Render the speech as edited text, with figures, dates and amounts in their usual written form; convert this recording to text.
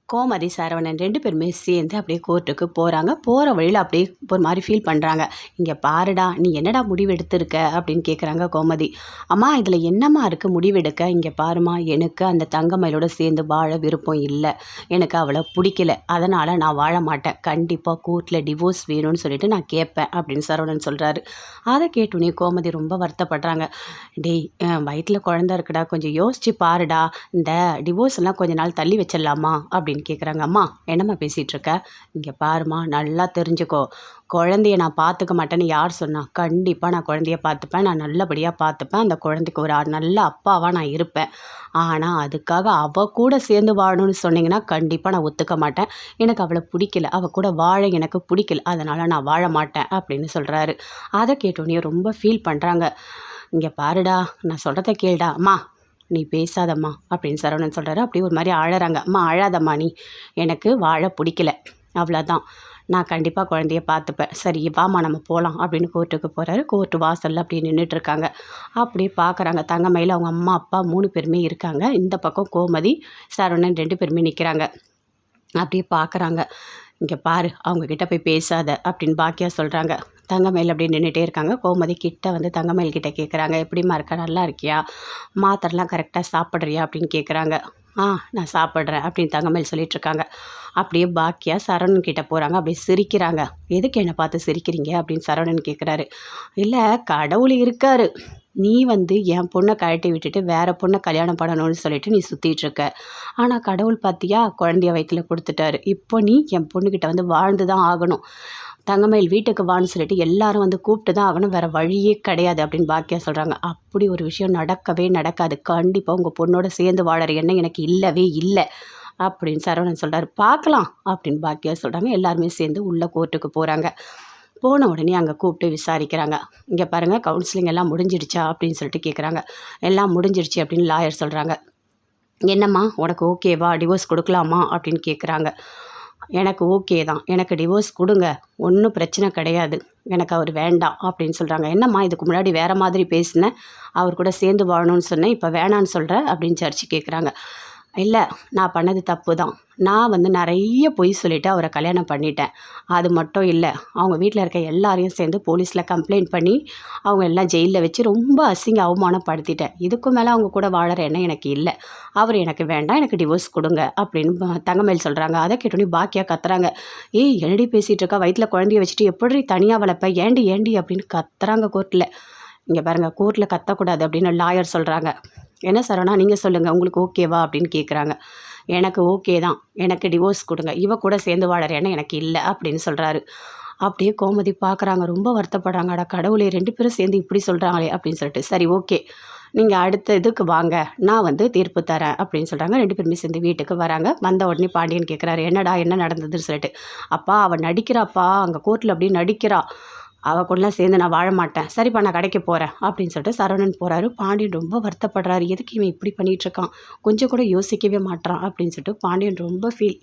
கோமதி, சரவணன் 2 பேருமே சேர்ந்து அப்படியே கோர்ட்டுக்கு போகிறாங்க. போகிற வழியில் அப்படியே ஒரு மாதிரி ஃபீல் பண்ணுறாங்க. "இங்கே பாருடா, நீ என்னடா முடிவு எடுத்திருக்க?" அப்படின்னு கேட்குறாங்க கோமதி. "அம்மா, இதில் என்னம்மா இருக்குது முடிவெடுக்க? இங்கே பாரும்மா, எனக்கு அந்த தங்கமயிலோட சேர்ந்து வாழ விருப்பம் இல்லை. எனக்கு அவளை பிடிக்கல. அதனால் நான் வாழ மாட்டேன். கண்டிப்பாக கோர்ட்டில் டிவோர்ஸ் வேணும்னு சொல்லிட்டு நான் கேட்பேன்" அப்படின்னு சரவணன் சொல்கிறாரு. அதை கேட்டோன்னே கோமதி ரொம்ப வருத்தப்படுறாங்க. "டேய், வயிற்றில் குழந்த இருக்குடா, கொஞ்சம் யோசிச்சு பாருடா. இந்த டிவோர்ஸ் எல்லாம் கொஞ்ச நாள் தள்ளி வச்சிடலாமா?" அப்படின்னு கேட்குறாங்க. "அம்மா, என்னம்மா பேசிகிட்ருக்க? இங்கே பாரும்மா, நல்லா தெரிஞ்சுக்கோ. குழந்தைய நான் பார்த்துக்க மாட்டேன்னு யார் சொன்னா? கண்டிப்பாக நான் குழந்தைய பார்த்துப்பேன். நான் நல்லபடியாக பார்த்துப்பேன். அந்த குழந்தைக்கு ஒரு நல்ல அப்பாவாக நான் இருப்பேன். ஆனால் அதுக்காக அவள் கூட சேர்ந்து வாழணும்னு சொன்னீங்கன்னா கண்டிப்பாக நான் ஒத்துக்க மாட்டேன். எனக்கு அவளை பிடிக்கல. அவள் கூட வாழ எனக்கு பிடிக்கல. அதனால் நான் வாழ மாட்டேன்" அப்படின்னு சொல்கிறாரு. அதை கேட்டோன்னே ரொம்ப ஃபீல் பண்ணுறாங்க. "இங்கே பாருடா, நான் சொல்கிறத கேளுடா. அம்மா, நீ பேசாதம்மா" அப்படின்னு சரவணன் சொல்கிறாரு. அப்படியே ஒரு மாதிரி அழறாங்க. "அம்மா, அழாதம்மா நீ. எனக்கு வாழ பிடிக்கல. அவ்வளோதான். நான் கண்டிப்பாக குழந்தைய பார்த்துப்பேன். சரி வாம்மா, நம்ம போகலாம்" அப்படின்னு கோர்ட்டுக்கு போகிறாரு. கோர்ட்டு வாசலில் அப்படியே நின்றுட்டுருக்காங்க. அப்படியே பார்க்குறாங்க. தங்கமயில், அவங்க அம்மா, அப்பா 3 பேருமே இருக்காங்க. இந்த பக்கம் கோமதி, சரவணன் 2 பேருமே நிற்கிறாங்க. அப்படியே பார்க்குறாங்க. "இங்கே பாரு, அவங்கக்கிட்ட போய் பேசாத" அப்படின்னு பாக்கியா சொல்கிறாங்க. தங்கமயில் அப்படியே நின்றுட்டே இருக்காங்க. கோமதி கிட்ட வந்து தங்கமயில் கிட்ட கேட்குறாங்க. "எப்படிம்மா இருக்கா? நல்லா இருக்கியா? மாத்திரைலாம் கரெக்டாக சாப்பிட்றியா?" அப்படின்னு கேட்குறாங்க. நான் சாப்பிட்றேன்" அப்படின்னு தங்கமயில் சொல்லிகிட்ருக்காங்க. அப்படியே பாக்கியா சரவணன் கிட்ட போகிறாங்க. அப்படியே சிரிக்கிறாங்க. "எதுக்கு என்னை பார்த்து சிரிக்கிறீங்க?" அப்படின்னு சரவணன் கேட்குறாரு. "இல்லை, கடவுள் இருக்காரு. நீ வந்து என் பொண்ணை கழட்டி விட்டுட்டு வேறு பொண்ணை கல்யாணம் பண்ணணும்னு சொல்லிட்டு நீ சுற்றிட்டுருக்க. ஆனால் கடவுள் பார்த்தியா, குழந்தைய வயிற்றில் கொடுத்துட்டாரு. இப்போ நீ என் பொண்ணுக்கிட்ட வந்து வாழ்ந்து தான் ஆகணும். தங்கமயில் வீட்டுக்கு வான்னு சொல்லிட்டு எல்லாரும் வந்து கூப்பிட்டு தான் ஆகணும். வேறு வழியே கிடையாது" அப்படின்னு பாக்கியா சொல்கிறாங்க. "அப்படி ஒரு விஷயம் நடக்கவே நடக்காது. கண்டிப்பாக உங்கள் பொண்ணோட சேர்ந்து வாழற எண்ணம் எனக்கு இல்லவே இல்லை" அப்படின்னு சரவணன் சொல்கிறாரு. "பார்க்கலாம்" அப்படின்னு பாக்கியா சொல்கிறாங்க. எல்லாருமே சேர்ந்து உள்ளே கோர்ட்டுக்கு போகிறாங்க. போன உடனே அங்கே கூப்பிட்டு விசாரிக்கிறாங்க. "இங்கே பாருங்கள், கவுன்சிலிங் எல்லாம் முடிஞ்சிடுச்சா?" அப்படின்னு சொல்லிட்டு கேட்குறாங்க. "எல்லாம் முடிஞ்சிடுச்சு" அப்படின்னு லாயர் சொல்கிறாங்க. "என்னம்மா, உனக்கு ஓகேவா? டிவோர்ஸ் கொடுக்கலாமா?" அப்படின்னு கேட்குறாங்க. "எனக்கு ஓகே தான். எனக்கு டிவோர்ஸ் கொடுங்க. ஒன்றும் பிரச்சனை கிடையாது. எனக்கு அவர் வேண்டாம்" அப்படின்னு சொல்கிறாங்க. "என்னம்மா, இதுக்கு முன்னாடி வேறு மாதிரி பேசினேன். அவர் கூட சேர்ந்து வாழணும்னு சொன்னேன். இப்போ வேணான்னு சொல்கிற" அப்படின்னு ஜட்ஜி கேட்குறாங்க. "இல்லை, நான் பண்ணது தப்பு தான். நான் வந்து நிறைய பொய் சொல்லிவிட்டு அவரை கல்யாணம் பண்ணிட்டேன். அது மட்டும் இல்லை, அவங்க வீட்டில் இருக்க எல்லாரையும் சேர்ந்து போலீஸில் கம்ப்ளைண்ட் பண்ணி அவங்க எல்லாம் ஜெயிலில் வச்சு ரொம்ப அவமானப்படுத்திட்டேன். இதுக்கு மேலே அவங்க கூட வாழற எண்ணம் எனக்கு இல்லை. அவர் எனக்கு வேண்டாம். எனக்கு டிவோர்ஸ் கொடுங்க" அப்படின்னு தங்கமயில் சொல்கிறாங்க. அதை கேட்டோன்னே பாக்கியா கத்துறாங்க. "ஏய், என்னடி பேசிகிட்டு இருக்கா? வயிற்றில் குழந்தைய வச்சுட்டு எப்படி தனியாக வளர்ப்ப? ஏண்டி ஏண்டி" அப்படின்னு கத்துறாங்க கோர்ட்டில். "இங்கே பாருங்கள், கோர்ட்டில் கத்தக்கூடாது" அப்படின்னு லாயர் சொல்கிறாங்க. "என்ன சரவணா, நீங்கள் சொல்லுங்கள், உங்களுக்கு ஓகேவா?" அப்படின்னு கேட்குறாங்க. "எனக்கு ஓகே தான். எனக்கு டிவோர்ஸ் கொடுங்க. இவ கூட சேர்ந்து வாழற எண்ணம் எனக்கு இல்லை" அப்படின்னு சொல்கிறாரு. அப்படியே கோமதி பார்க்குறாங்க. ரொம்ப வருத்தப்படுறாங்க. "அட கடவுளே, 2 பேரும் சேர்ந்து இப்படி சொல்கிறாங்களே" அப்படின்னு சொல்லிட்டு. "சரி, ஓகே, நீங்கள் அடுத்த இதுக்கு வாங்க, நான் வந்து தீர்ப்பு தரேன்" அப்படின்னு சொல்கிறாங்க. 2 பேருமே சேர்ந்து வீட்டுக்கு வராங்க. வந்த உடனே பாண்டியன் கேட்குறாரு, "என்னடா, என்ன நடந்ததுன்னு சொல்லிட்டு?" "அப்பா, அவள் நடிக்கிறாப்பா, அங்கே கோர்ட்டில் அப்படியே நடிக்கிறா. அவள் கூடலாம் சேர்ந்து நான் வாழ மாட்டேன். சரிப்பா, நான் கடைக்கு போகிறேன்" அப்படின்னு சொல்லிட்டு சரவணன் போகிறாரு. பாண்டியன் ரொம்ப வருத்தப்படுறாரு. எதுக்கு இவன் இப்படி பண்ணிகிட்ருக்கான்? கொஞ்சம் கூட யோசிக்கவே மாட்றான் அப்படின்னு சொல்லிட்டு பாண்டியன் ரொம்ப ஃபீல்